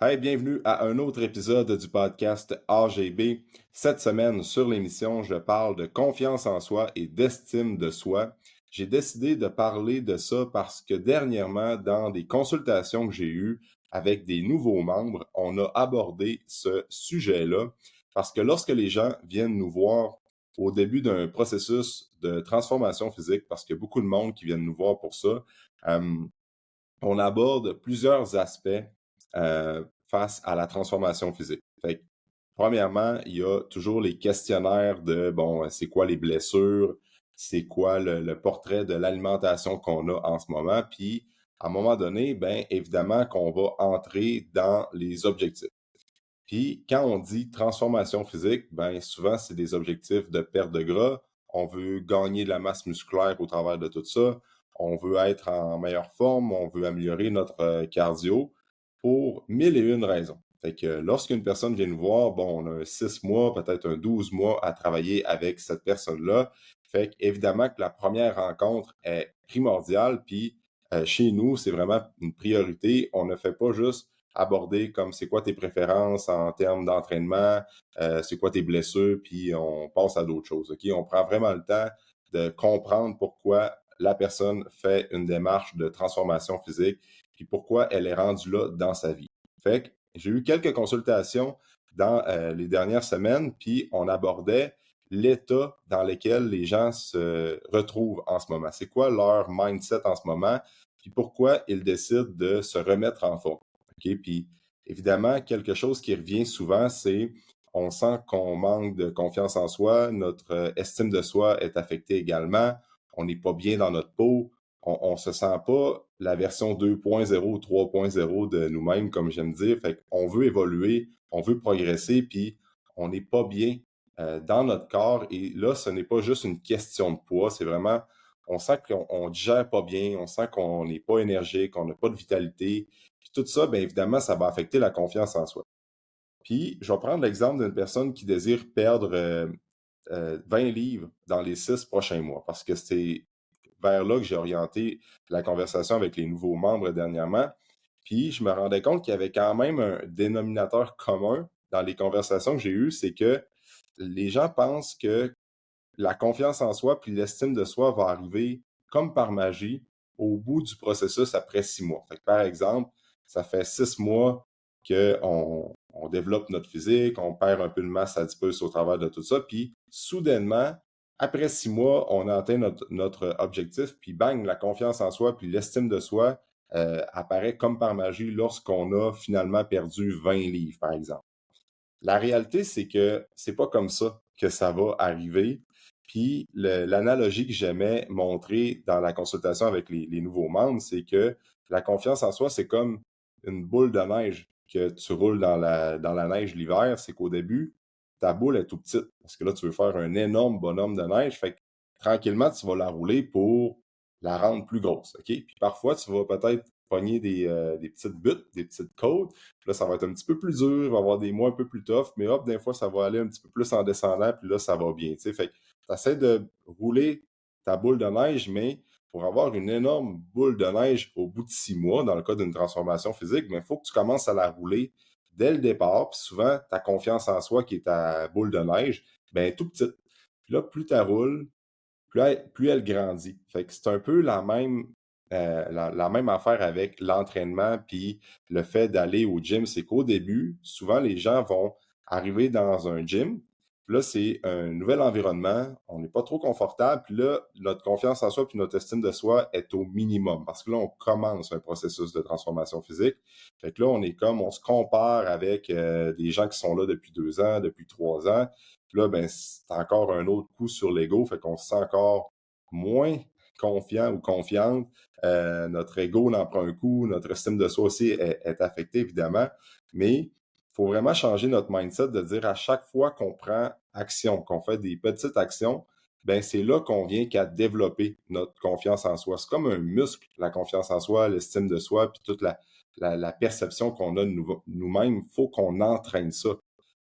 Hey, bienvenue à un autre épisode du podcast AGB. Cette semaine, sur l'émission, je parle de confiance en soi et d'estime de soi. J'ai décidé de parler de ça parce que dernièrement, dans des consultations que j'ai eues avec des nouveaux membres, on a abordé ce sujet-là parce que lorsque les gens viennent nous voir au début d'un processus de transformation physique, parce qu'il y a beaucoup de monde qui viennent nous voir pour ça, euh, on aborde plusieurs aspects face à la transformation physique. Fait que, premièrement, il y a toujours les questionnaires de, bon, c'est quoi les blessures, c'est quoi le portrait de l'alimentation qu'on a en ce moment, puis à un moment donné, ben évidemment qu'on va entrer dans les objectifs. Puis quand on dit transformation physique, ben souvent c'est des objectifs de perte de gras. On veut gagner de la masse musculaire au travers de tout ça. On veut être en meilleure forme, on veut améliorer notre cardio pour mille et une raisons. Fait que lorsqu'une personne vient nous voir, bon, on a un 6 mois, peut-être un 12 mois à travailler avec cette personne-là. Fait qu'évidemment que la première rencontre est primordiale, puis chez nous, c'est vraiment une priorité. On ne fait pas juste aborder comme c'est quoi tes préférences en termes d'entraînement, c'est quoi tes blessures, puis on passe à d'autres choses. OK? On prend vraiment le temps de comprendre pourquoi la personne fait une démarche de transformation physique, puis pourquoi elle est rendue là dans sa vie. Fait que j'ai eu quelques consultations dans les dernières semaines, puis on abordait l'état dans lequel les gens se retrouvent en ce moment. C'est quoi leur mindset en ce moment, puis pourquoi ils décident de se remettre en forme. OK? Puis évidemment, quelque chose qui revient souvent, c'est on sent qu'on manque de confiance en soi, notre estime de soi est affectée également, on n'est pas bien dans notre peau, on ne se sent pas la version 2.0 ou 3.0 de nous-mêmes, comme j'aime dire. Fait qu'on veut évoluer, on veut progresser, puis on n'est pas bien dans notre corps. Et là, ce n'est pas juste une question de poids, c'est vraiment, on sent qu'on ne digère pas bien, on sent qu'on n'est pas énergique, on n'a pas de vitalité. Puis tout ça, bien évidemment, ça va affecter la confiance en soi. Puis, je vais prendre l'exemple d'une personne qui désire perdre 20 livres dans les 6 prochains mois, parce que c'est vers là que j'ai orienté la conversation avec les nouveaux membres dernièrement. Puis, je me rendais compte qu'il y avait quand même un dénominateur commun dans les conversations que j'ai eues, c'est que les gens pensent que la confiance en soi puis l'estime de soi va arriver comme par magie au bout du processus après 6 mois. Fait que, par exemple, ça fait 6 mois qu'on développe notre physique, on perd un peu de masse adipeuse au travers de tout ça, puis soudainement, après 6 mois, on a atteint notre objectif, puis bang, la confiance en soi puis l'estime de soi apparaît comme par magie lorsqu'on a finalement perdu 20 livres, par exemple. La réalité, c'est que c'est pas comme ça que ça va arriver. Puis l'analogie que j'aimais montrer dans la consultation avec les nouveaux membres, c'est que la confiance en soi, c'est comme une boule de neige que tu roules dans la neige l'hiver. C'est qu'au début, ta boule est tout petite parce que là, tu veux faire un énorme bonhomme de neige. Fait que tranquillement, tu vas la rouler pour la rendre plus grosse. OK? Puis parfois, tu vas peut-être pogner des petites buttes, des petites côtes. Puis là, ça va être un petit peu plus dur, il va y avoir des mois un peu plus tough, mais hop, des fois, ça va aller un petit peu plus en descendant, puis là, ça va bien. Tu sais. Fait que tu essaies de rouler ta boule de neige, mais pour avoir une énorme boule de neige au bout de 6 mois, dans le cas d'une transformation physique, il faut que tu commences à la rouler dès le départ. Puis souvent, ta confiance en soi, qui est ta boule de neige, ben, est tout petite. Puis là, plus tu roules, plus elle grandit. Fait que c'est un peu la même affaire avec l'entraînement puis le fait d'aller au gym. C'est qu'au début, souvent, les gens vont arriver dans un gym. Puis là, c'est un nouvel environnement. On n'est pas trop confortable. Puis là, notre confiance en soi puis notre estime de soi est au minimum parce que là, on commence un processus de transformation physique. Fait que là, on se compare avec des gens qui sont là depuis 2 ans, depuis 3 ans. Puis là, ben, c'est encore un autre coup sur l'ego, fait qu'on se sent encore moins confiant ou confiante. Notre ego en prend un coup, notre estime de soi aussi est affectée, évidemment. Mais il faut vraiment changer notre mindset de dire à chaque fois qu'on prend action, qu'on fait des petites actions, ben c'est là qu'on vient qu'à développer notre confiance en soi. C'est comme un muscle, la confiance en soi, l'estime de soi, puis toute la perception qu'on a de nous-mêmes. Il faut qu'on entraîne ça.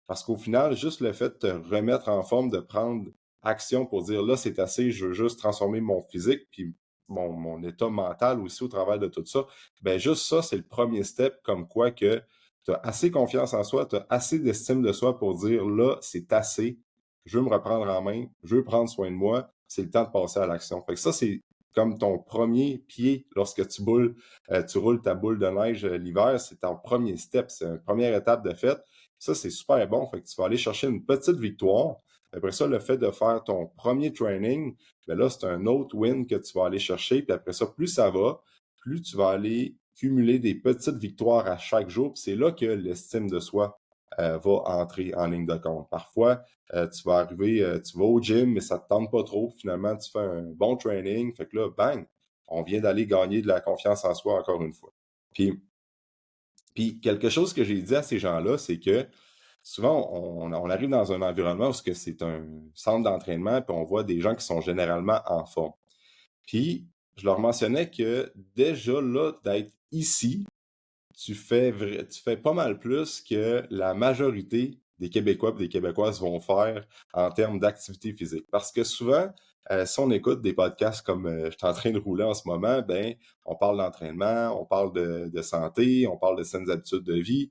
Parce qu'au final, juste le fait de te remettre en forme, de prendre action pour dire là, c'est assez, je veux juste transformer mon physique, puis mon état mental aussi au travers de tout ça, ben juste ça, c'est le premier step, comme quoi que tu as assez confiance en soi, tu as assez d'estime de soi pour dire là, c'est assez, je veux me reprendre en main, je veux prendre soin de moi, c'est le temps de passer à l'action. Fait que ça, c'est comme ton premier pied lorsque tu roules ta boule de neige l'hiver, c'est ton premier step, c'est une première étape de fait. Ça, c'est super bon. Fait que tu vas aller chercher une petite victoire. Après ça, le fait de faire ton premier training, ben là, c'est un autre win que tu vas aller chercher. Puis après ça, plus ça va, plus tu vas aller cumuler des petites victoires à chaque jour. Puis c'est là que l'estime de soi va entrer en ligne de compte. Parfois, tu vas arriver, tu vas au gym, mais ça ne te tente pas trop. Finalement, tu fais un bon training. Fait que là, bang, on vient d'aller gagner de la confiance en soi encore une fois. Puis quelque chose que j'ai dit à ces gens-là, c'est que souvent, on arrive dans un environnement où c'est un centre d'entraînement, puis on voit des gens qui sont généralement en forme. Puis, je leur mentionnais que déjà là, d'être ici, tu fais pas mal plus que la majorité des Québécois et des Québécoises vont faire en termes d'activité physique. Parce que souvent, si on écoute des podcasts comme je suis en train de rouler en ce moment, ben, on parle d'entraînement, on parle de santé, on parle de saines habitudes de vie,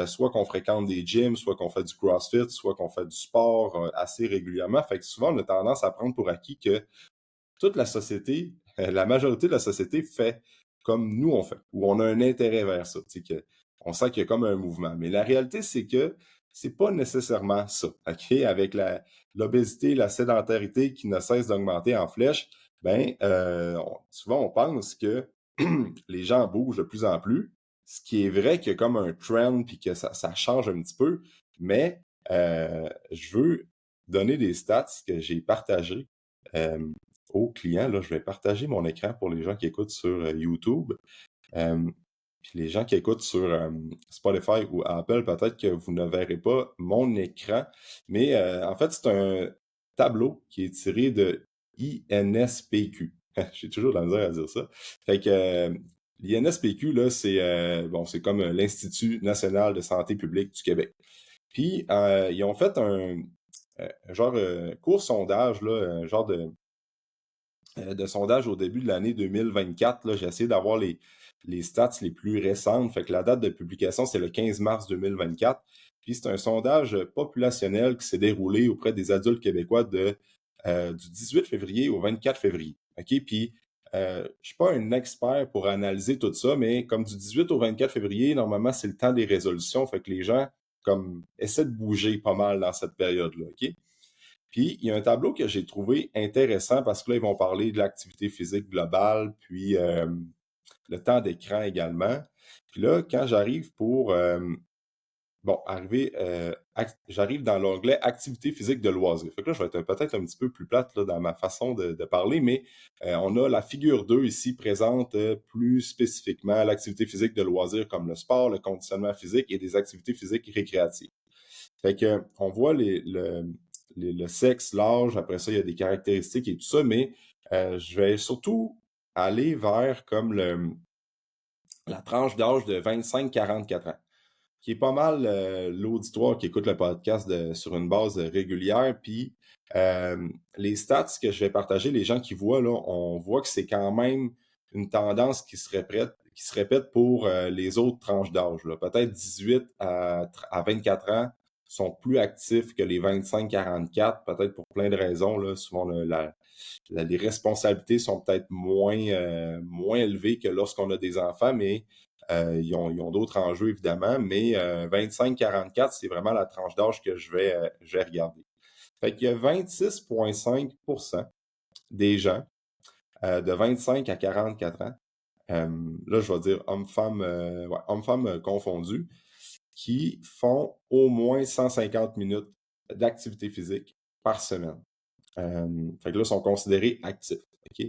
soit qu'on fréquente des gyms, soit qu'on fait du CrossFit, soit qu'on fait du sport assez régulièrement. Fait que souvent, on a tendance à prendre pour acquis que toute la société, la majorité de la société fait comme nous on fait, ou on a un intérêt vers ça. On sent qu'il y a comme un mouvement. Mais la réalité, c'est que c'est pas nécessairement ça. OK? Avec l'obésité, la sédentarité qui ne cesse d'augmenter en flèche, ben souvent on pense que les gens bougent de plus en plus, ce qui est vrai qu'il y a comme un trend puis que ça change un petit peu, mais je veux donner des stats que j'ai partagées euh, aux clients. Là, je vais partager mon écran pour les gens qui écoutent sur YouTube. Euh, Puis les gens qui écoutent sur Spotify ou Apple, peut-être que vous ne verrez pas mon écran. Mais en fait, c'est un tableau qui est tiré de INSPQ. J'ai toujours de la misère à dire ça. Fait que l'INSPQ, là, c'est comme l'Institut national de santé publique du Québec. Puis ils ont fait un genre court sondage, là, un genre de sondage au début de l'année 2024. Là, j'ai essayé d'avoir les stats les plus récentes. Fait que la date de publication, c'est le 15 mars 2024. Puis c'est un sondage populationnel qui s'est déroulé auprès des adultes québécois du 18 février au 24 février. OK? Puis je suis pas un expert pour analyser tout ça, mais comme du 18 au 24 février, normalement, c'est le temps des résolutions. Fait que les gens comme essaient de bouger pas mal dans cette période-là. OK? Puis, il y a un tableau que j'ai trouvé intéressant parce que là, ils vont parler de l'activité physique globale, puis le temps d'écran également. Puis là, quand j'arrive j'arrive dans l'onglet activité physique de loisirs. Fait que là, je vais être peut-être un petit peu plus plate là, dans ma façon de parler, mais on a la figure 2 ici présente plus spécifiquement l'activité physique de loisirs comme le sport, le conditionnement physique et des activités physiques récréatives. Fait que on voit le sexe, l'âge, après ça, il y a des caractéristiques et tout ça, mais je vais surtout aller vers comme la tranche d'âge de 25-44 ans, qui est pas mal l'auditoire qui écoute le podcast sur une base régulière. Puis les stats que je vais partager, les gens qui voient, là, on voit que c'est quand même une tendance qui se répète pour les autres tranches d'âge. Là. Peut-être 18 à 24 ans sont plus actifs que les 25-44, peut-être pour plein de raisons. Là. Souvent, les responsabilités sont peut-être moins élevées que lorsqu'on a des enfants, mais ils ont d'autres enjeux, évidemment, mais 25-44, c'est vraiment la tranche d'âge que je vais regarder. Fait qu'il y a 26,5% des gens de 25 à 44 ans, là, je vais dire hommes-femmes confondus, qui font au moins 150 minutes d'activité physique par semaine. Fait que là, ils sont considérés actifs. OK?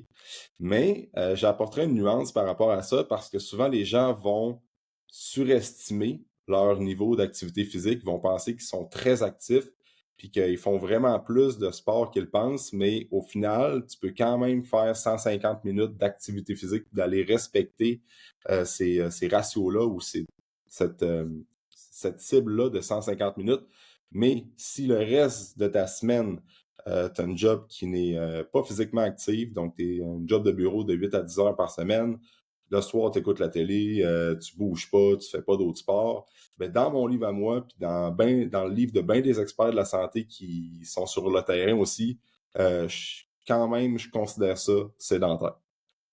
Mais j'apporterai une nuance par rapport à ça parce que souvent les gens vont surestimer leur niveau d'activité physique, ils vont penser qu'ils sont très actifs puis qu'ils font vraiment plus de sport qu'ils pensent, mais au final, tu peux quand même faire 150 minutes d'activité physique d'aller respecter ces ratios-là ou cette, euh, cette cible-là de 150 minutes. Mais si le reste de ta semaine, tu as un job qui n'est pas physiquement actif, donc tu es un job de bureau de 8 à 10 heures par semaine, le soir, tu écoutes la télé, tu bouges pas, tu fais pas d'autres sports. Ben, dans mon livre à moi, puis dans le livre de bien des experts de la santé qui sont sur le terrain aussi, quand même, je considère ça sédentaire.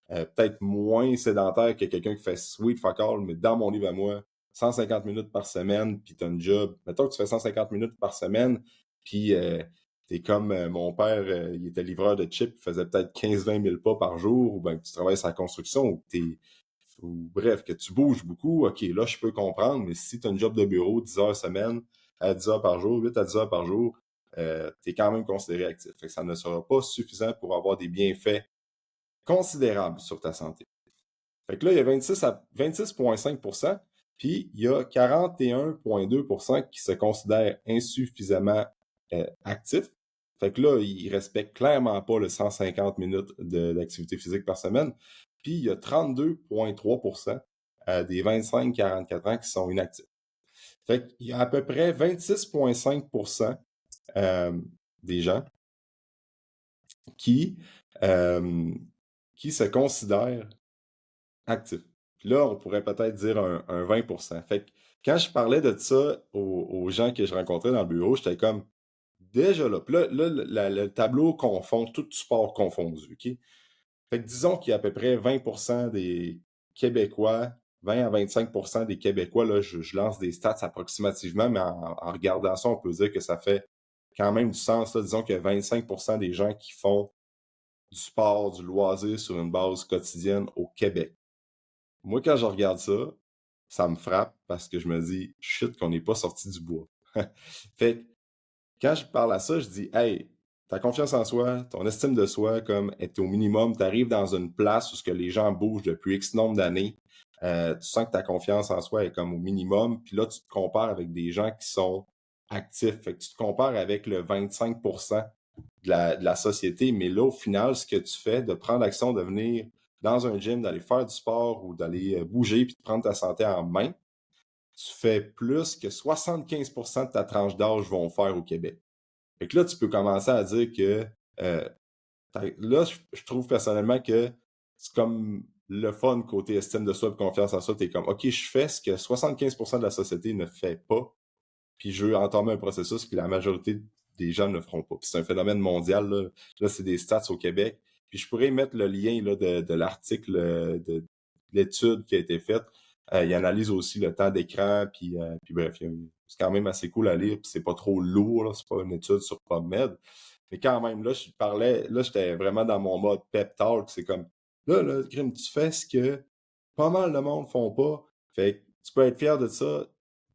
Peut-être moins sédentaire que quelqu'un qui fait sweet fuck all, mais dans mon livre à moi, 150 minutes par semaine, puis t'as un job. Mettons que tu fais 150 minutes par semaine, puis t'es comme mon père, il était livreur de chips, il faisait peut-être 15-20 000 pas par jour, ou bien que tu travailles sur la construction, ou bref, que tu bouges beaucoup, ok, là, je peux comprendre, mais si tu as un job de bureau 10 heures semaine, à 10 heures par jour, 8 à 10 heures par jour, tu es quand même considéré actif. Fait que ça ne sera pas suffisant pour avoir des bienfaits considérables sur ta santé. Fait que là, il y a 26,5%, puis il y a 41,2% qui se considèrent insuffisamment actifs. Fait que là, ils respectent clairement pas le 150 minutes d'activité physique par semaine. Puis il y a 32,3% des 25-44 ans qui sont inactifs. Fait qu'il y a à peu près 26,5% des gens qui, qui se considèrent actifs. Puis là, on pourrait peut-être dire un 20%. Fait que quand je parlais de ça aux gens que je rencontrais dans le bureau, j'étais comme déjà là. Puis là, le tableau confond tout sport confondu, OK? Fait que disons qu'il y a à peu près 20% des Québécois, 20 à 25% des Québécois, là, je lance des stats approximativement, mais en regardant ça, on peut dire que ça fait quand même du sens. Là. Disons qu'il y a 25% des gens qui font du sport, du loisir sur une base quotidienne au Québec. Moi, quand je regarde ça, ça me frappe parce que je me dis, shit, qu'on n'est pas sorti du bois. Fait que quand je parle à ça, je dis, hey, ta confiance en soi, ton estime de soi, comme est au minimum, tu arrives dans une place où ce que les gens bougent depuis X nombre d'années, tu sens que ta confiance en soi est comme au minimum, puis là, tu te compares avec des gens qui sont actifs. Fait que tu te compares avec le 25% de la société, mais là, au final, ce que tu fais, de prendre l'action de venir dans un gym, d'aller faire du sport ou d'aller bouger puis de prendre ta santé en main, tu fais plus que 75% de ta tranche d'âge vont faire au Québec. Fait que là, tu peux commencer à dire que euh, là, je trouve personnellement que c'est comme le fun côté estime de soi et confiance en soi. Tu es comme, OK, je fais ce que 75% de la société ne fait pas, puis je veux entamer un processus que la majorité des gens ne feront pas. Puis c'est un phénomène mondial. Là c'est des stats au Québec. Puis je pourrais mettre le lien là, de l'article de l'étude qui a été faite. Il analyse aussi le temps d'écran, puis bref, c'est quand même assez cool à lire, puis c'est pas trop lourd, là, c'est pas une étude sur PubMed. Mais quand même, là, j'étais vraiment dans mon mode pep talk, c'est comme, là, Grim, tu fais ce que pas mal de monde font pas, fait que tu peux être fier de ça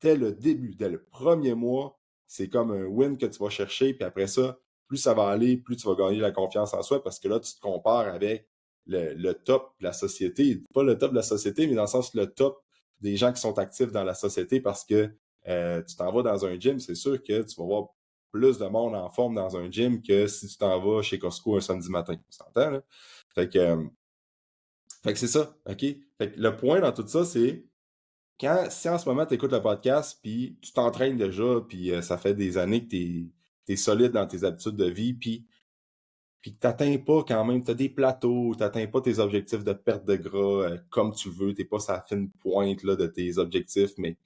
dès le début, dès le premier mois, c'est comme un win que tu vas chercher, puis après ça, plus ça va aller, plus tu vas gagner la confiance en soi, parce que là, tu te compares avec le top de la société. Pas le top de la société, mais dans le sens le top des gens qui sont actifs dans la société, parce que tu t'en vas dans un gym, c'est sûr que tu vas voir plus de monde en forme dans un gym que si tu t'en vas chez Costco un samedi matin. On s'entend, là? Fait que, euh, fait que c'est ça, OK? Fait que le point dans tout ça, c'est si en ce moment tu écoutes le podcast, puis tu t'entraînes déjà, puis ça fait des années que tu es solide dans tes habitudes de vie, puis que tu n'atteins pas quand même, tu as des plateaux, tu n'atteins pas tes objectifs de perte de gras comme tu veux, tu n'es pas sa fine pointe là, de tes objectifs, mais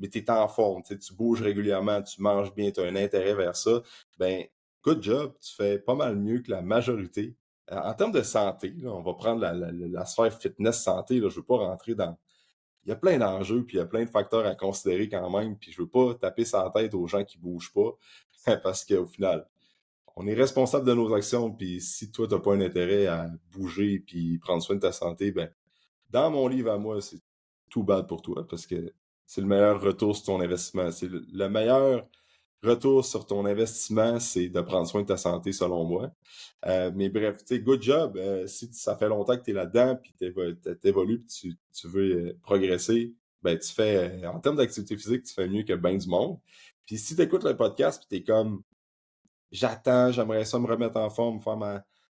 tu es en forme, tu bouges régulièrement, tu manges bien, tu as un intérêt vers ça, ben good job, tu fais pas mal mieux que la majorité. En termes de santé, là, on va prendre la sphère fitness santé, là, je ne veux pas rentrer dans il y a plein d'enjeux, puis il y a plein de facteurs à considérer quand même, puis je veux pas taper sa tête aux gens qui bougent pas, parce qu'au final, on est responsable de nos actions, puis si toi, t'as pas un intérêt à bouger puis prendre soin de ta santé, ben, dans mon livre à moi, c'est tout bad pour toi, parce que c'est le meilleur retour sur ton investissement. C'est le meilleur retour sur ton investissement, c'est de prendre soin de ta santé, selon moi. Mais bref, tu sais, good job. Si ça fait longtemps que tu es là-dedans, puis t'évolues, puis tu veux progresser, ben tu fais, en termes d'activité physique, tu fais mieux que bien du monde. Puis si tu écoutes le podcast, puis tu es comme, j'attends, j'aimerais ça me remettre en forme,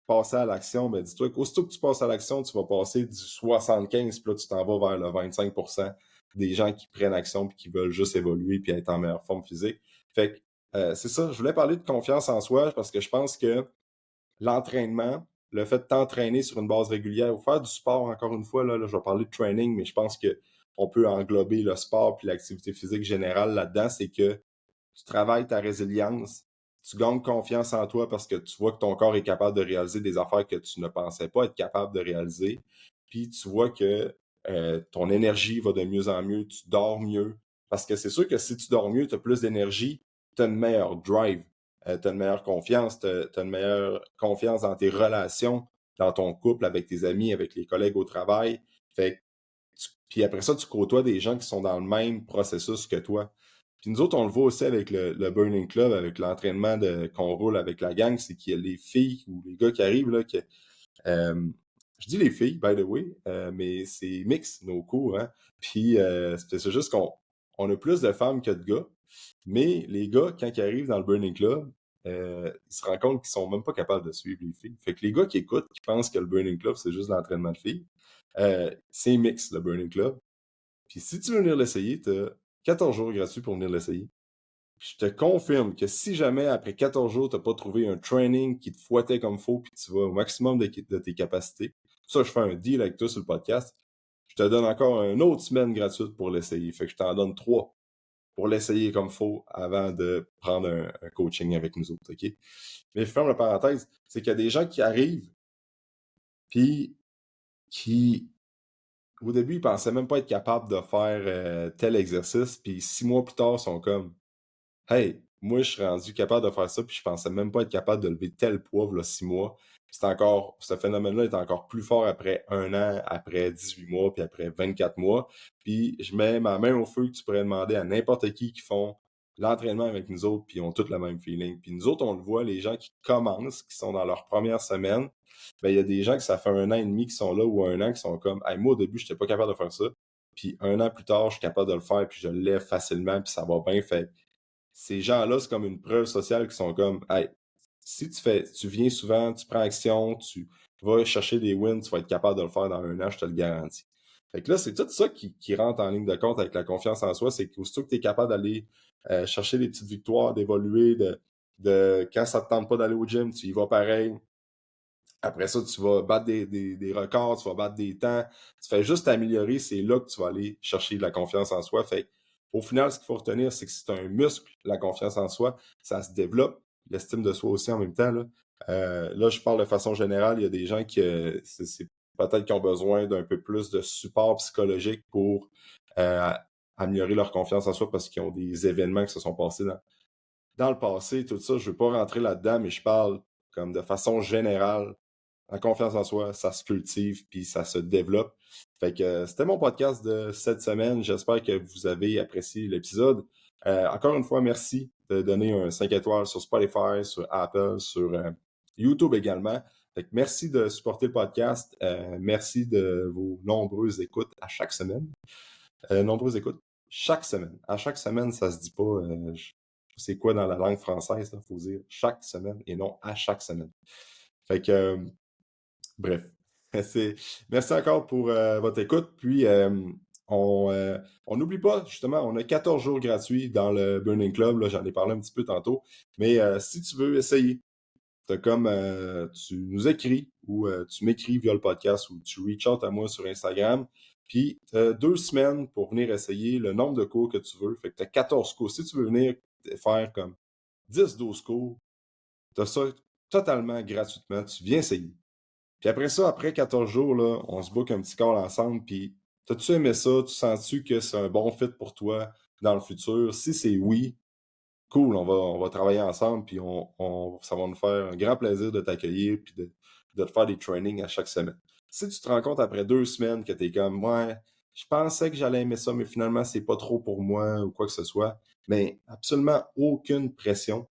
passer à l'action, ben dis-toi qu'aussitôt que tu passes à l'action, tu vas passer du 75, puis là, tu t'en vas vers le 25% des gens qui prennent action puis qui veulent juste évoluer puis être en meilleure forme physique. Fait que c'est ça, je voulais parler de confiance en soi parce que je pense que l'entraînement, le fait de t'entraîner sur une base régulière ou faire du sport, encore une fois, là, je vais parler de training, mais je pense qu'on peut englober le sport puis l'activité physique générale là-dedans, c'est que tu travailles ta résilience, tu gagnes confiance en toi parce que tu vois que ton corps est capable de réaliser des affaires que tu ne pensais pas être capable de réaliser, puis tu vois que ton énergie va de mieux en mieux, tu dors mieux, parce que c'est sûr que si tu dors mieux, tu as plus d'énergie, tu as une meilleure drive, tu as une meilleure confiance, tu as une meilleure confiance dans tes relations, dans ton couple, avec tes amis, avec les collègues au travail. Fait puis après ça, tu côtoies des gens qui sont dans le même processus que toi. Puis nous autres, on le voit aussi avec le Burning Club, avec l'entraînement qu'on roule avec la gang, c'est qu'il y a les filles ou les gars qui arrivent, là, euh, je dis les filles, by the way, mais c'est mix, nos cours, hein. Puis c'est juste qu'on a plus de femmes que de gars, mais les gars, quand ils arrivent dans le Burning Club, ils se rendent compte qu'ils sont même pas capables de suivre les filles. Fait que les gars qui écoutent, qui pensent que le Burning Club, c'est juste l'entraînement de filles, c'est mix, le Burning Club. Puis si tu veux venir l'essayer, tu as 14 jours gratuits pour venir l'essayer. Puis je te confirme que si jamais, après 14 jours, tu n'as pas trouvé un training qui te fouettait comme faut, puis tu vas au maximum de tes capacités, ça, je fais un deal avec toi sur le podcast, je te donne encore une autre semaine gratuite pour l'essayer. Fait que je t'en donne 3 pour l'essayer comme faut avant de prendre un coaching avec nous autres, OK? Mais je ferme la parenthèse, c'est qu'il y a des gens qui arrivent, puis qui au début, ils pensaient même pas être capables de faire tel exercice, puis 6 mois plus tard, ils sont comme hey, moi, je suis rendu capable de faire ça, puis je pensais même pas être capable de lever tel poids, là, 6 mois. C'est encore, ce phénomène-là est encore plus fort après 1 an, après 18 mois, puis après 24 mois. Puis je mets ma main au feu que tu pourrais demander à n'importe qui font l'entraînement avec nous autres, puis ils ont tous le même feeling. Puis nous autres, on le voit, les gens qui commencent, qui sont dans leur première semaine, ben il y a des gens que ça fait 1 an et demi qui sont là, ou 1 an qui sont comme, hey, moi, au début, je n'étais pas capable de faire ça. Puis 1 an plus tard, je suis capable de le faire, puis je le lève facilement, puis ça va bien. Fait ces gens-là, c'est comme une preuve sociale qui sont comme, hey, si tu viens souvent, tu prends action, tu vas chercher des wins, tu vas être capable de le faire dans 1 an, je te le garantis. Fait que là, c'est tout ça qui rentre en ligne de compte avec la confiance en soi, c'est qu'aussitôt que tu es capable d'aller chercher des petites victoires, d'évoluer, quand ça te tente pas d'aller au gym, tu y vas pareil. Après ça, tu vas battre des records, tu vas battre des temps. Tu fais juste t'améliorer, c'est là que tu vas aller chercher de la confiance en soi. Fait au final, ce qu'il faut retenir, c'est que c'est un muscle, la confiance en soi. Ça se développe, l'estime de soi aussi en même temps. Là, je parle de façon générale. Il y a des gens qui, c'est peut-être qui ont besoin d'un peu plus de support psychologique pour euh, améliorer leur confiance en soi parce qu'ils ont des événements qui se sont passés dans le passé, tout ça. Je ne veux pas rentrer là-dedans, mais je parle comme de façon générale. La confiance en soi, ça se cultive puis ça se développe. Fait que c'était mon podcast de cette semaine. J'espère que vous avez apprécié l'épisode. Encore une fois, merci de donner un 5 étoiles sur Spotify, sur Apple, sur YouTube également. Fait que merci de supporter le podcast. Merci de vos nombreuses écoutes à chaque semaine. Nombreuses écoutes chaque semaine. À chaque semaine, ça se dit pas. C'est quoi dans la langue française? Il faut dire chaque semaine et non à chaque semaine. Fait que bref, c'est... merci encore pour votre écoute. Puis, on n'oublie pas, justement, on a 14 jours gratuits dans le Burning Club. Là, j'en ai parlé un petit peu tantôt. Mais si tu veux essayer, tu nous écris ou tu m'écris via le podcast ou tu reach out à moi sur Instagram. Puis, tu as 2 semaines pour venir essayer le nombre de cours que tu veux. Fait que tu as 14 cours. Si tu veux venir faire comme 10-12 cours, tu as ça totalement gratuitement. Tu viens essayer. Puis après ça, après 14 jours, là, on se book un petit call ensemble. Puis, t'as-tu aimé ça? Tu sens-tu que c'est un bon fit pour toi dans le futur? Si c'est oui, cool, on va travailler ensemble. Puis, ça va nous faire un grand plaisir de t'accueillir puis de te faire des trainings à chaque semaine. Si tu te rends compte après 2 semaines que t'es comme, ouais, je pensais que j'allais aimer ça, mais finalement, c'est pas trop pour moi ou quoi que ce soit, mais absolument aucune pression.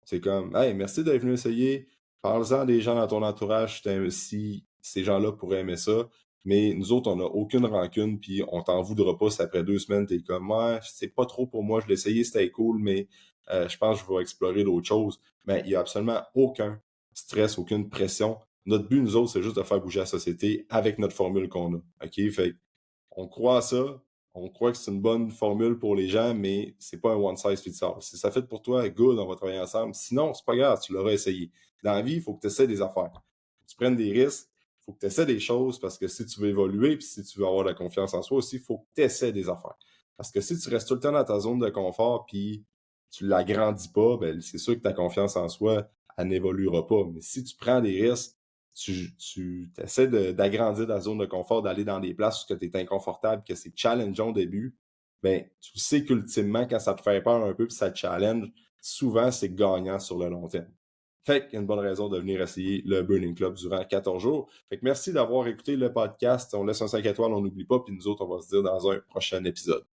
C'est comme, hey, merci d'être venu essayer. Parle-en des gens dans ton entourage si ces gens-là pourraient aimer ça. Mais nous autres, on n'a aucune rancune, puis on t'en voudra pas si après 2 semaines, t'es comme, ouais, c'est pas trop pour moi, je l'ai essayé, c'était cool, mais je pense que je vais explorer d'autres choses. Mais il n'y a absolument aucun stress, aucune pression. Notre but, nous autres, c'est juste de faire bouger la société avec notre formule qu'on a. OK? Fait on croit à ça, on croit que c'est une bonne formule pour les gens, mais c'est pas un one size fits all. Si ça fait pour toi, good, on va travailler ensemble. Sinon, c'est pas grave, tu l'auras essayé. Dans la vie, il faut que tu essaies des affaires. prennes des risques, il faut que tu essaies des choses parce que si tu veux évoluer puis si tu veux avoir la confiance en soi aussi, il faut que tu essaies des affaires. Parce que si tu restes tout le temps dans ta zone de confort puis tu ne l'agrandis pas, ben, c'est sûr que ta confiance en soi, elle n'évoluera pas. Mais si tu prends des risques, tu essaies d'agrandir ta zone de confort, d'aller dans des places où tu es inconfortable, que c'est challengeant au début, ben, tu sais qu'ultimement, quand ça te fait peur un peu puis ça te challenge, souvent, c'est gagnant sur le long terme. Fait qu'il y a une bonne raison de venir essayer le Burning Club durant 14 jours. Fait que merci d'avoir écouté le podcast. On laisse un 5 étoiles, on n'oublie pas, puis nous autres, on va se dire dans un prochain épisode.